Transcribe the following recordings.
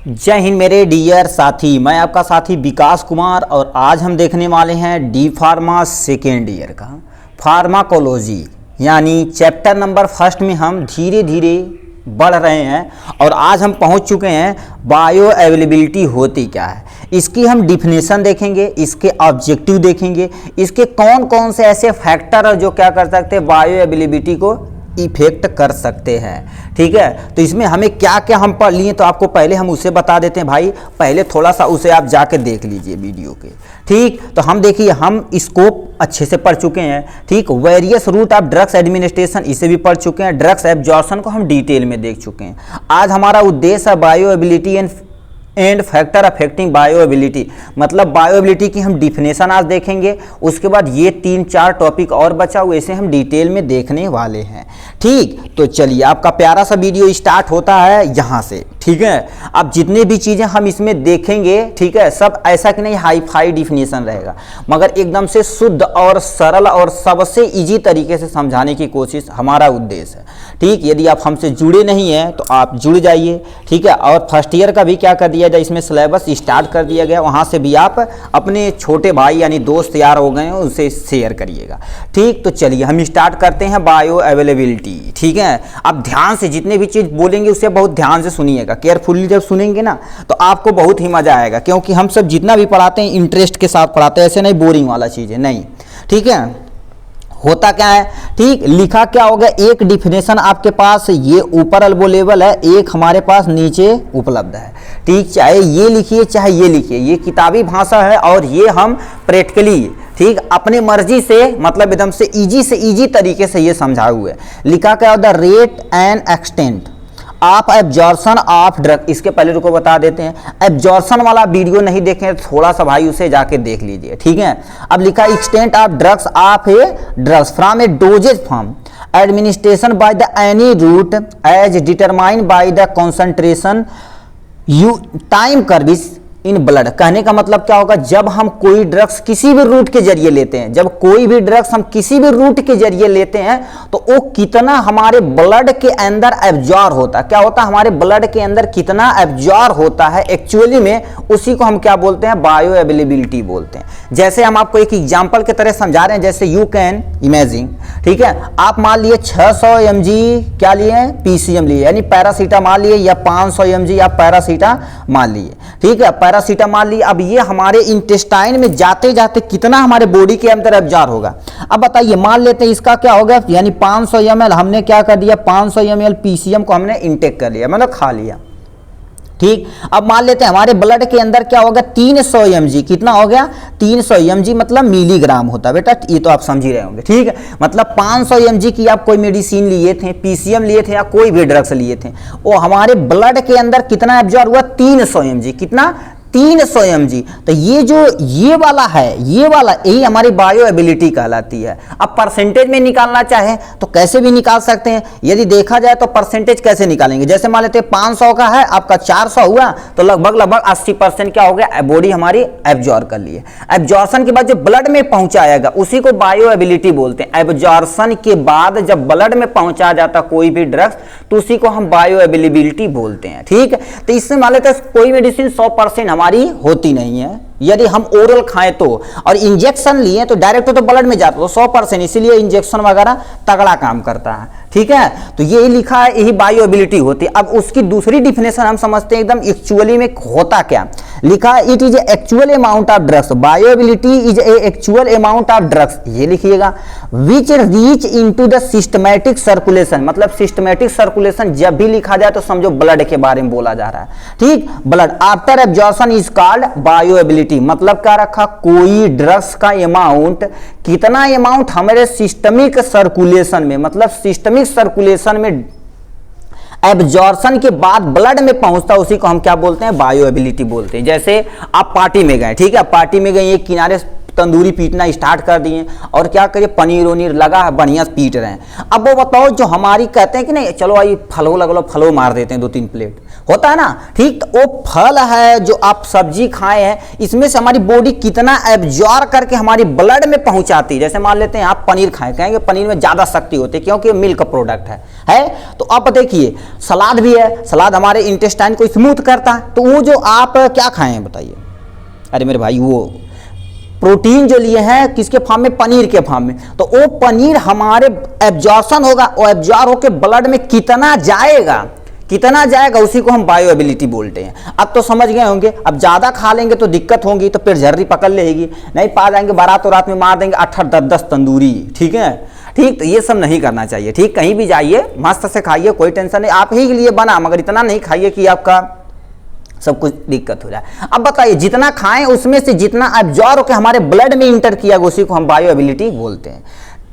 जय हिंद मेरे डियर साथी, मैं आपका साथी विकास कुमार और आज हम देखने वाले हैं डी फार्मा सेकेंड ईयर का फार्माकोलॉजी यानी चैप्टर नंबर फर्स्ट में हम धीरे धीरे बढ़ रहे हैं और आज हम पहुंच चुके हैं बायो अवेलेबिलिटी होती क्या है। इसकी हम डिफिनेशन देखेंगे, इसके ऑब्जेक्टिव देखेंगे, इसके कौन कौन से ऐसे फैक्टर है जो क्या कर सकते हैं बायो अवेलेबिलिटी को इफेक्ट कर सकते हैं। ठीक है, तो इसमें हमें क्या क्या हम पढ़ लिए तो आपको पहले हम उसे बता देते हैं भाई, पहले थोड़ा सा उसे आप जाके देख लीजिए वीडियो के। ठीक, तो हम देखिए हम स्कोप अच्छे से पढ़ चुके हैं। ठीक, various route of drugs administration इसे भी पढ़ चुके हैं, ड्रग्स एब्जॉर्प्शन को हम डिटेल में देख चुके हैं। आज हमारा उद्देश्य है bioavailability and factor affecting bioavailability, मतलब बायोएबिलिटी की हम डिफिनेशन आज देखेंगे। उसके बाद ये 3-4 टॉपिक और बचा हुए से हम डिटेल में देखने वाले हैं। ठीक, तो चलिए आपका प्यारा सा वीडियो स्टार्ट होता है यहाँ से। ठीक है, अब जितने भी चीज़ें हम इसमें देखेंगे, ठीक है, सब ऐसा कि नहीं हाई फाई डिफिनेशन रहेगा, मगर एकदम से शुद्ध और सरल और सबसे इजी तरीके से समझाने की कोशिश हमारा उद्देश्य है। ठीक, यदि आप हमसे जुड़े नहीं हैं तो आप जुड़ जाइए। ठीक है, और फर्स्ट ईयर का भी क्या कर दिया जाए, इसमें सिलेबस स्टार्ट कर दिया गया, वहाँ से भी आप अपने छोटे भाई यानी दोस्त यार हो गए हैं उनसे शेयर करिएगा। ठीक, तो चलिए हम स्टार्ट करते हैं बायो अवेलेबिलिटी। ठीक है, अब ध्यान से जितने भी चीज़ बोलेंगे उससे बहुत ध्यान से सुनिएगा, केयरफुली जब सुनेंगे ना तो आपको बहुत ही मजा आएगा, क्योंकि हम सब जितना भी पढ़ाते हैं इंटरेस्ट के साथ पढ़ाते हैं, ऐसे नहीं बोरिंग वाला चीज़ है नहीं। ठीक है, होता क्या है, ठीक, लिखा क्या होगा, एक डिफिनेशन आपके पास ये ऊपर अवेलेबल है, एक हमारे पास नीचे उपलब्ध है। ठीक, चाहे ये लिखिए चाहे ये लिखिए, ये किताबी भाषा है और ये हम प्रैक्टिकली ठीक अपने मर्जी से मतलब एकदम से इजी तरीके से ये समझाए हुए है। लिखा क्या होता है, रेट एंड एक्सटेंट आप एब्जॉर्प्शन ऑफ ड्रग। इसके पहले रुको बता देते हैं, एब्जॉर्प्शन वाला वीडियो नहीं देखें थोड़ा सा भाई उसे जाके देख लीजिए। ठीक है, अब लिखा extent of drugs of a drugs from a dosages form administration by the any route as determined by the concentration you time curves in blood. कहने का मतलब क्या होगा, जब हम कोई ड्रग्स किसी भी रूट के जरिए लेते हैं, जब कोई भी ड्रग्स हम किसी भी रूट के जरिए लेते हैं तो वो कितना हमारे ब्लड के अंदर एब्जॉर्ब होता है, क्या होता है हमारे ब्लड के अंदर कितना एब्जॉर्ब होता है एक्चुअली में, उसी को हम क्या बोलते हैं बायो अवेलेबिलिटी बोलते हैं। जैसे हम आपको एक एग्जांपल की तरह समझा रहे हैं, जैसे यू कैन इमेजिन। ठीक है, आप मान लिए 600 mg क्या लिए पीसीएम लिए यानी पैरासीटामॉल लिए, या 500 mg आप पैरासीटामॉल लिए। ठीक है, पैरासीटामॉल लिए, अब ये हमारे इंटेस्टाइन में जाते जाते कितना हमारे बॉडी के अंदर एब्जॉर्ब होगा। अब बताइए, मान लेते हैं इसका क्या होगा, यानी 500 ml हमने क्या कर दिया, 500 ml पीसीएम को हमने इंटेक कर लिया, मतलब खा लिया। ठीक, अब मान लेते हैं हमारे ब्लड के अंदर क्या होगा 300 mg, कितना हो गया 300 mg मतलब मिलीग्राम होता है बेटा, ये तो आप समझ ही रहे होंगे। ठीक है, मतलब 500 mg की आप कोई मेडिसिन लिए थे, पीसीएम लिए थे या कोई भी ड्रग्स लिए थे, वो हमारे ब्लड के अंदर कितना एब्जॉर्ब हुआ 300 mg, कितना 300 mg। तो ये वाला है, ये वाला यही हमारी बायो एबिलिटी कहलाती है। अब परसेंटेज में निकालना चाहे तो कैसे भी निकाल सकते हैं। यदि देखा जाए तो परसेंटेज कैसे निकालेंगे, जैसे मान लेते हैं 500 का है आपका 400 हुआ तो लगभग 80% क्या हो गया, बॉडी हमारी एब्जॉर्ब कर ली है। एब्जॉर्प्शन के बाद जो ब्लड में पहुंचाएगा उसी को बायो एबिलिटी बोलते हैं। एब्जॉर्प्शन के बाद जब ब्लड में पहुंचा जाता कोई भी ड्रग्स तो उसी को हम बायो एबिलिटी बोलते हैं। ठीक, तो इससे मान लेते हैं कोई मेडिसिन 100% हमारी होती नहीं है, यदि हम ओरल खाएं तो, और इंजेक्शन लिए तो डायरेक्ट तो ब्लड में जाता है 100%, इसीलिए इंजेक्शन वगैरह तगड़ा काम करता है। ठीक है, तो ये लिखा है यही बायोएबिलिटी होती है। अब उसकी दूसरी डिफिनेशन हम समझते हैं एकदम एक्चुअली में होता क्या, लिखा है it is actual amount of drugs, bioavailability is a actual amount of drugs, ये लिखिएगा, which reach into the systematic circulation. मतलब सिस्टमैटिक सर्कुलेशन जब भी लिखा जाए तो समझो ब्लड के बारे में बोला जा रहा है। ठीक, blood after absorption is called bioavailability, मतलब क्या रखा, कोई ड्रग्स का अमाउंट, कितना अमाउंट हमारे सिस्टमिक सर्कुलेशन में, मतलब सिस्टमिक सर्कुलेशन में एब्जॉर्प्शन के बाद ब्लड में पहुंचता, उसी को हम क्या बोलते हैं बायोएबिलिटी बोलते हैं। जैसे आप पार्टी में गए, ठीक है, पार्टी में गए एक किनारे तंदूरी पीटना स्टार्ट कर दिए और क्या करिए पनीर वनीर लगा है बढ़िया पीट रहे हैं। अब वो बताओ जो हमारी कहते हैं कि नहीं चलो भाई फलो लग लो, फलो मार देते हैं 2-3 प्लेट, होता है ना, ठीक। तो वो फल है जो आप सब्जी खाए हैं, इसमें से हमारी बॉडी कितना एब्जॉर्ब करके हमारी ब्लड में पहुंचाती है। जैसे मान लेते हैं आप पनीर खाएं, कहेंगे पनीर में ज़्यादा शक्ति होती है क्योंकि मिल्क प्रोडक्ट है। तो आप देखिए सलाद भी है, सलाद हमारे इंटेस्टाइन को स्मूथ करता है। तो वो जो आप क्या खाए हैं बताइए, अरे मेरे भाई वो प्रोटीन जो लिए हैं किसके फॉर्म में, पनीर के फॉर्म में। तो वो पनीर हमारे एब्जॉर्प्शन होगा, वो एब्जॉर्ब होकर ब्लड में कितना जाएगा उसी को हम बायोएबिलिटी बोलते हैं। अब तो समझ गए होंगे। अब ज़्यादा खा लेंगे तो दिक्कत होगी, तो फिर झर्री पकड़ लेगी, नहीं पा जाएंगे, बारात रात में मार देंगे 8-10 तंदूरी, ठीक है, ठीक। तो ये सब नहीं करना चाहिए, ठीक। कहीं भी जाइए मस्त से खाइए, कोई टेंशन नहीं, आप ही के लिए बना, मगर इतना नहीं खाइए कि आपका सब कुछ दिक्कत हो जाए। अब बताइए जितना खाएं उसमें से जितना एब्जॉर्ब होकर हमारे ब्लड में इंटर किया गया उसी को हम बायोएबिलिटी बोलते हैं,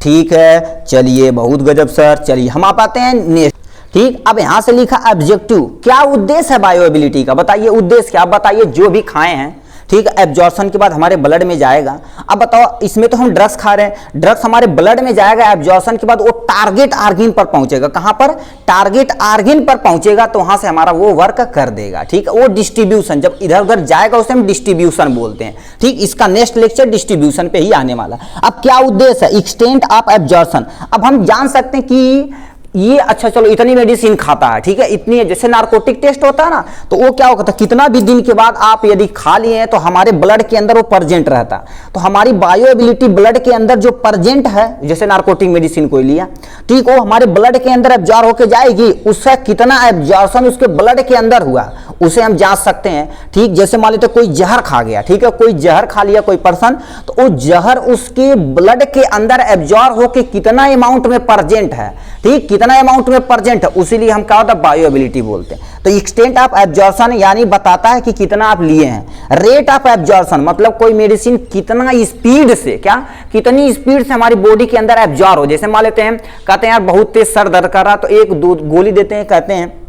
ठीक है। चलिए बहुत गजब सर। चलिए हम आप आते हैं नेक्स्ट, ठीक। अब यहां से लिखा ऑब्जेक्टिव, क्या उद्देश्य है बायोएबिलिटी का, बताइए उद्देश्य क्या। बताइए जो भी खाए हैं, ठीक, एब्जॉर्प्शन के बाद हमारे ब्लड में जाएगा। अब बताओ इसमें तो हम ड्रग्स खा रहे हैं, ड्रग्स हमारे ब्लड में जाएगा, एब्जॉर्प्शन के बाद वो टारगेट आर्गन पर पहुंचेगा। कहां पर, टारगेट आर्गन पर पहुंचेगा, तो वहां से हमारा वो वर्क कर देगा, ठीक। वो डिस्ट्रीब्यूशन जब इधर उधर जाएगा उसे हम डिस्ट्रीब्यूशन बोलते हैं, ठीक। इसका नेक्स्ट लेक्चर डिस्ट्रीब्यूशन पे ही आने वाला। अब क्या उद्देश्य है, एक्सटेंट ऑफ एब्जॉर्प्शन। अब हम जान सकते हैं कि ये अच्छा चलो इतनी मेडिसिन खाता है, ठीक है, इतनी, जैसे नार्कोटिक टेस्ट होता है ना, तो वो क्या होता है, कितना भी दिन के बाद आप यदि खा लिए हैं तो हमारे ब्लड के अंदर वो प्रेजेंट रहता है। तो हमारी बायोएबिलिटी ब्लड के अंदर जो प्रेजेंट है, जैसे नार्कोटिक मेडिसिन कोई लिया, ठीक, वो हमारे ब्लड के अंदर एब्जॉर्ब होके जाएगी, उससे कितना एब्जॉर्प्शन उसके ब्लड के अंदर हुआ उसे हम जांच सकते हैं, ठीक। जैसे मान लेते कोई जहर खा गया, ठीक है, कोई जहर खा लिया कोई पर्सन, तो वो जहर उसके ब्लड के अंदर एब्जॉर्ब होके कितना अमाउंट में प्रेजेंट है, ठीक, कितना अमाउंट में प्रेजेंट है, उसीलिए हम क्या होता है बायोएबिलिटी बोलते हैं। तो एक्सटेंट ऑफ एब्जॉर्प्शन यानी बताता है कि कितना आप लिए हैं। रेट ऑफ एब्जॉर्प्शन मतलब कोई मेडिसिन कितना स्पीड से, क्या कितनी स्पीड से हमारी बॉडी के अंदर एब्जॉर्ब हो। जैसे मान लेते हैं, कहते हैं यार बहुत तेज सर दर्द कर रहा, तो एक दो गोली देते हैं, कहते हैं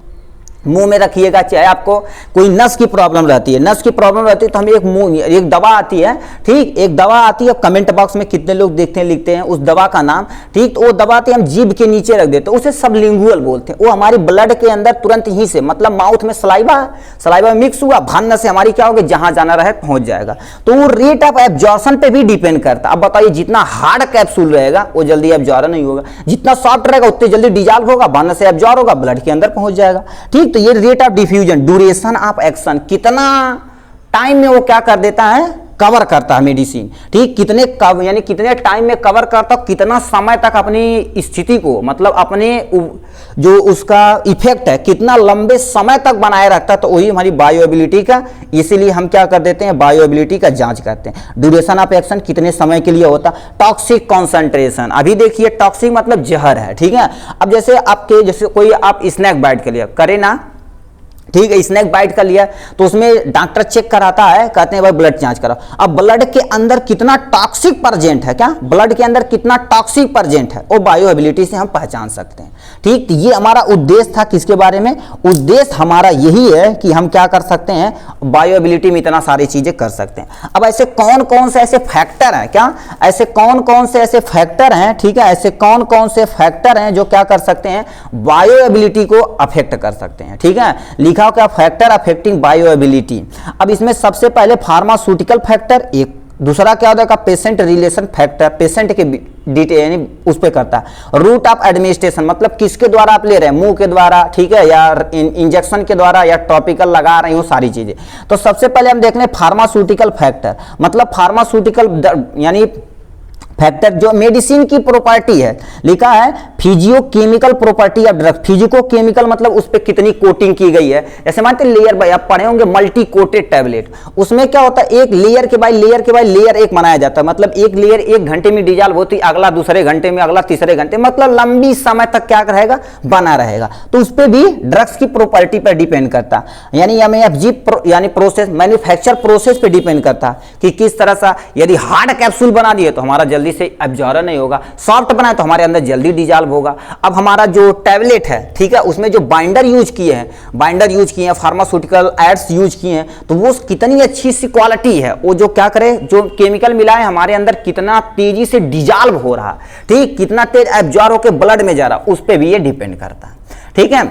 मुंह में रखिएगा। चाहे आपको कोई नस की प्रॉब्लम रहती है, तो हम एक दवा आती है, ठीक, एक दवा आती है, कमेंट बॉक्स में कितने लोग देखते हैं लिखते हैं उस दवा का नाम, ठीक। तो वो दवा आती है, हम जीभ के नीचे रख देते हैं, उसे सबलिंगुअल बोलते हैं। वो हमारी ब्लड के अंदर तुरंत ही से, मतलब माउथ में सलाइवा मिक्स हुआ, भान से हमारी क्या होगी, जहां जाना रहे पहुंच जाएगा। तो वो रेट ऑफ एब्जॉर्प्शन पे भी डिपेंड करता है। अब बताइए जितना हार्ड कैप्सूल रहेगा वो जल्दी एब्जॉर्ब नहीं होगा, जितना सॉफ्ट रहेगा उतने जल्दी डिजॉल्व होगा, भान से एब्जॉर्ब होगा, ब्लड के अंदर पहुंच जाएगा, ठीक। तो ये rate of diffusion, duration of action, कितना टाइम में वो क्या कर देता है, कवर करता है मेडिसिन, ठीक। यानी कितने टाइम में कवर करता है, कितना समय तक अपनी स्थिति को, मतलब अपने जो उसका इफेक्ट है कितना लंबे समय तक बनाए रखता है। तो वही हमारी बायोएबिलिटी का, इसीलिए हम क्या कर देते हैं, बायोएबिलिटी का जांच करते हैं। ड्यूरेशन ऑफ एक्शन कितने समय के लिए होता। टॉक्सिक कॉन्सेंट्रेशन, अभी देखिए टॉक्सिक मतलब जहर है, ठीक है। अब जैसे कोई आप स्नैक बाइट के लिए करे ना, ठीक है, स्नैक बाइट कर लिया, तो उसमें डॉक्टर चेक कराता है, कहते हैं भाई ब्लड जांच करो। अब ब्लड के अंदर कितना टॉक्सिक प्रेजेंट है, क्या ब्लड के अंदर कितना टॉक्सिक प्रेजेंट है, वो बायोएबिलिटी से हम पहचान सकते हैं, ठीक। तो ये हमारा उद्देश्य था, किसके बारे में, उद्देश्य हमारा यही है कि हम क्या कर सकते हैं, बायोएबिलिटी में इतना सारी चीजें कर सकते हैं। अब ऐसे कौन कौन से ऐसे फैक्टर हैं, क्या ऐसे कौन कौन से ऐसे फैक्टर हैं, ठीक है, ऐसे कौन कौन से फैक्टर हैं जो क्या कर सकते हैं, बायोएबिलिटी को अफेक्ट कर सकते हैं, ठीक है। लिखा क्या, फैक्टर अफेक्टिंग बायोएबिलिटी। अब इसमें सबसे पहले फार्मास्यूटिकल फैक्टर, एक दूसरा क्या होता है, पेशेंट रिलेशन फैक्टर, पेशेंट के डिटेल यानी उस पर करता है। रूट ऑफ एडमिनिस्ट्रेशन मतलब किसके द्वारा आप ले रहे हैं, मुंह के द्वारा, ठीक है, या इंजेक्शन के द्वारा, या टॉपिकल लगा रहे हैं, वो सारी चीजें। तो सबसे पहले हम देख लें फार्मास्यूटिकल फैक्टर, मतलब फार्मास्यूटिकल यानी फैक्टर जो मेडिसिन की प्रॉपर्टी है, लिखा है physicochemical property of drug. Physicochemical मतलब उस पर कितनी कोटिंग की गई है। जैसे मानते लेयर बाय, आप पढ़े होंगे मल्टी कोटेड टैबलेट, उसमें क्या होता है, एक लेयर के बाद लेयर एक बनाया जाता है, मतलब एक लेयर 1 घंटे में डिजॉल्व होती, अगला दूसरे घंटे में, अगला तीसरे घंटे, मतलब लंबी समय तक क्या रहेगा, बना रहेगा। तो उस पर भी ड्रग्स की प्रॉपर्टी पर डिपेंड करता है, यानी एमएफजी यानी प्रोसेस, मैन्युफैक्चर प्रोसेस पे डिपेंड करता है कि किस तरह से। यदि हार्ड कैप्सूल बना दिए तो हमारा जल्दी से एब्जॉर्ब नहीं होगा, सॉफ्ट बनाए तो हमारे अंदर जल्दी डिजॉल्व होगा। अब हमारा जो टैबलेट है, ठीक है, उसमें जो बाइंडर यूज किए हैं, फार्मास्यूटिकल एड्स यूज किए हैं, तो वो कितनी अच्छी सी क्वालिटी है, वो जो क्या करे, जो केमिकल मिलाए हमारे अंदर कितना तेजी से डिजॉल्व हो रहा, ठीक, कितना तेज एब्जॉर्ब होकर ब्लड में जा रहा, उस पर भी ये डिपेंड करता है, ठीक है।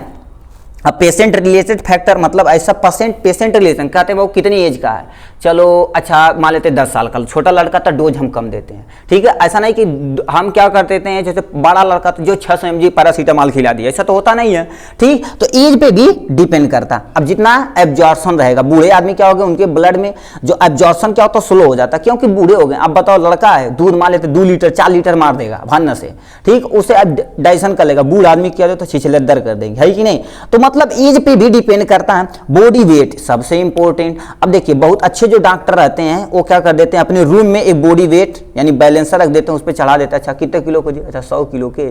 अब पेशेंट रिलेटेड फैक्टर मतलब ऐसा पेशेंट रिलेशन कहते हैं वो कितनी एज का है, चलो अच्छा मान लेते हैं 10 साल का, छोटा लड़का तो डोज हम कम देते हैं, ठीक है। ऐसा नहीं कि हम क्या कर देते हैं जैसे बड़ा लड़का तो जो 600 mg पैरासीटामॉल खिला दिया, ऐसा तो होता नहीं है, ठीक। तो एज पे भी डिपेंड करता है। अब जितना एब्जॉर्प्शन रहेगा, बूढ़े आदमी क्या हो गए उनके ब्लड में जो एब्जॉर्प्शन क्या होता है स्लो हो जाता है, क्योंकि बूढ़े हो गए। अब बताओ लड़का है दूध मान लेते 2 लीटर 4 लीटर मार देगा भानना से, ठीक, उसे अब डाइजेशन कर लेगा। बूढ़ आदमी क्या तो छिछलेदर कर देंगे, है कि नहीं। तो मतलब एज पे भी डिपेंड करता है। बॉडी वेट सबसे इंपॉर्टेंट। अब देखिए बहुत अच्छे जो डॉक्टर रहते हैं वो क्या कर देते हैं अपने रूम में एक बॉडी वेट यानी बैलेंसर रख देते हैं, उस पर चढ़ा देते हैं। अच्छा कितने किलो को जी, अच्छा 100 किलो के,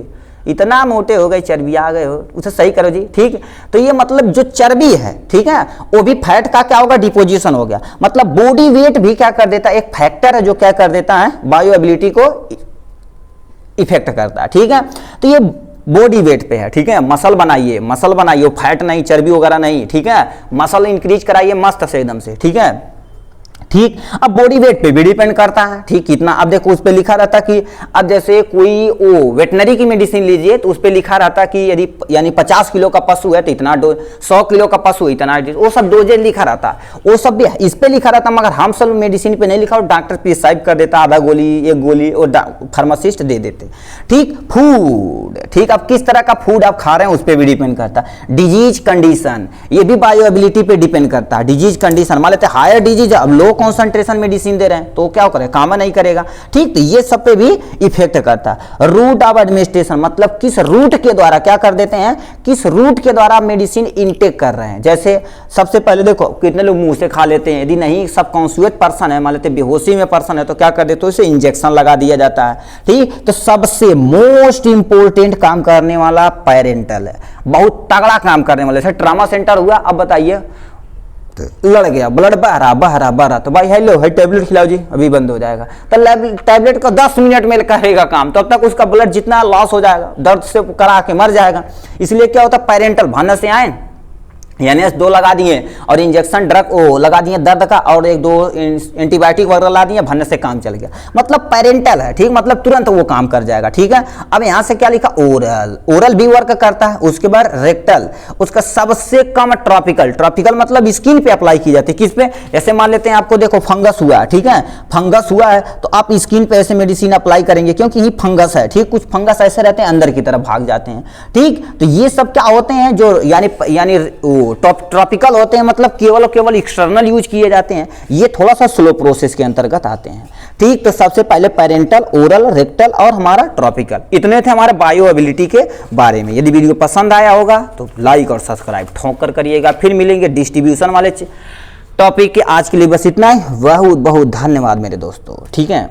इतना मोटे हो गए, चर्बी आ गए हो, उसे सही करो जी, ठीक। तो ये मतलब जो चर्बी है, ठीक है, वो भी फैट का क्या होगा डिपोजिशन हो गया। मतलब बॉडी वेट भी क्या कर देता है, एक फैक्टर है जो क्या कर देता है बायोएबिलिटी को इफेक्ट करता है, ठीक है। तो ये बॉडी वेट पे है, ठीक है। मसल बनाइए, फैट नहीं, चर्बी वगैरह नहीं, ठीक है। मसल इंक्रीज कराइए मस्त से एकदम से, ठीक है, ठीक। अब बॉडी वेट पे भी डिपेंड करता है, ठीक, कितना। अब देखो उस पे लिखा रहता कि अब जैसे कोई वो वेटनरी की मेडिसिन लीजिए तो उस पे लिखा रहता कि यदि यानी 50 किलो का पशु है तो इतना डोज, 100 किलो का पशु इतना, वो सब डोजेज लिखा रहता, वो सब भी इस पे लिखा रहता। मगर हम सब मेडिसिन पे नहीं लिखा, और डॉक्टर प्रिस्क्राइब कर देता, आधा गोली 1 गोली और फार्मासिस्ट दे देते, ठीक। फूड, ठीक, अब किस तरह का फूड आप खा रहे हैं उस पर भी डिपेंड करता है। डिजीज कंडीशन, ये भी बायोएबिलिटी पे डिपेंड करता है। डिजीज कंडीशन मान लेते हायर डिजीज, अब लो कॉन्सेंट्रेशन मेडिसिन दे रहे हैं तो क्या करें, काम नहीं करेगा, ठीक। तो ये सब पे भी इफेक्ट करता है। रूट ऑफ एडमिनिस्ट्रेशन मतलब किस रूट के द्वारा क्या कर देते हैं, किस रूट के द्वारा मेडिसिन इनटेक कर रहे हैं। जैसे सबसे पहले देखो कितने लोग मुंह से खा लेते हैं, यदि नहीं सब कॉन्सुएट पर्सन है, मान लेते बेहोशी में पर्सन है तो क्या कर देते हैं उसे इंजेक्शन लगा दिया जाता है, ठीक। तो सबसे मोस्ट इंपोर्टेंट काम करने वाला पेरेंटल है, बहुत तगड़ा काम करने वाला। जैसे ट्रामा सेंटर हुआ, अब बताइए लड़ गया, ब्लड बह रहा तो भाई हेलो है टैबलेट खिलाओ जी, अभी बंद हो जाएगा। तो टैबलेट को 10 मिनट में करेगा काम, तब तक उसका ब्लड जितना लॉस हो जाएगा, दर्द से करा के मर जाएगा। इसलिए क्या होता है पेरेंटल भानस से आए यानी 2 लगा दिए और इंजेक्शन ड्रग ओ लगा दिए दर्द का, और 1-2 एंटीबायोटिक वगैरह ला दिए, भन्ने से काम चल गया। मतलब पेरेंटल है, ठीक, मतलब तुरंत वो काम कर जाएगा, ठीक है। अब यहां से क्या लिखा, ओरल भी वर्क करता है। उसके बाद रेक्टल, उसका सबसे कम ट्रॉपिकल मतलब स्किन पे अप्लाई की जाती है। किस पे, जैसे मान लेते हैं आपको देखो फंगस हुआ है, ठीक है, फंगस हुआ है तो आप स्किन पे ऐसे मेडिसिन अप्लाई करेंगे क्योंकि ये फंगस है, ठीक। कुछ फंगस ऐसे रहते हैं अंदर की तरफ भाग जाते हैं, ठीक। तो ये सब क्या होते हैं जो यानी ट्रॉपिकल होते हैं, मतलब केवल एक्सटर्नल यूज किए जाते हैं। ये थोड़ा सा स्लो प्रोसेस के अंतर्गत आते हैं, ठीक। तो सबसे पहले पेरेंटल, ओरल, रेक्टल और हमारा ट्रॉपिकल, इतने थे हमारे बायोएबिलिटी के बारे में। यदि वीडियो पसंद आया होगा तो लाइक और सब्सक्राइब ठोक कर करिएगा। फिर मिलेंगे डिस्ट्रीब्यूशन वाले टॉपिक के। आज के लिए बस इतना ही। बहुत बहुत धन्यवाद मेरे दोस्तों, ठीक है।